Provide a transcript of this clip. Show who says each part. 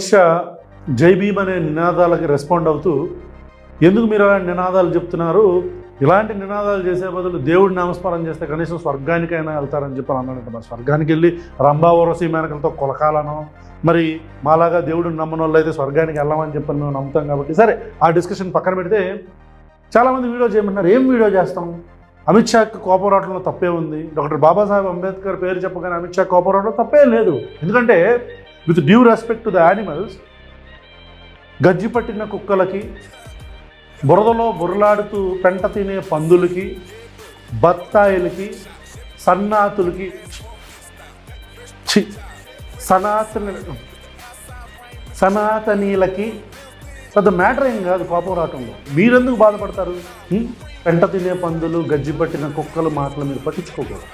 Speaker 1: షా జై భీమ్ అనే నినాదాలకి రెస్పాండ్ అవుతూ ఎందుకు మీరు అలాంటి నినాదాలు చెప్తున్నారు, ఇలాంటి నినాదాలు చేసే బదులు దేవుడి నామస్మరణ చేస్తే కనీసం స్వర్గానికైనా వెళ్తారని చెప్పి అన్నాడంట. మరి స్వర్గానికి వెళ్ళి రంభా ఊరసి మేనకలతో కొలకాలను, మరి మాలాగా దేవుడిని నమ్మని వాళ్ళు అయితే స్వర్గానికి వెళ్ళమని చెప్పని మేము నమ్ముతాం కాబట్టి సరే ఆ డిస్కషన్ పక్కన పెడితే చాలామంది వీడియో చేయమన్నారు. ఏం వీడియో చేస్తాం? అమిత్ షాకి కోపం రావడంలో తప్పే ఉంది. డాక్టర్ బాబాసాహెబ్ అంబేద్కర్ పేరు చెప్పగానే అమిత్ షా కోపం రావడంలో తప్పే లేదు. ఎందుకంటే with due respect to the animals, గజ్జి పట్టిన కుక్కలకి, బురదలో బుర్రలాడుతూ పెంట తినే పందులకి, బత్తాయిలకి, సన్నాతులకి, సనాతనీలకి పెద్ద మ్యాటర్ ఏం కాదు కోపం రావటంలో. మీరెందుకు బాధపడతారు? పెంట తినే పందులు, గజ్జి పట్టిన కుక్కలు మాటలు మీరు పట్టించుకోకూడదు.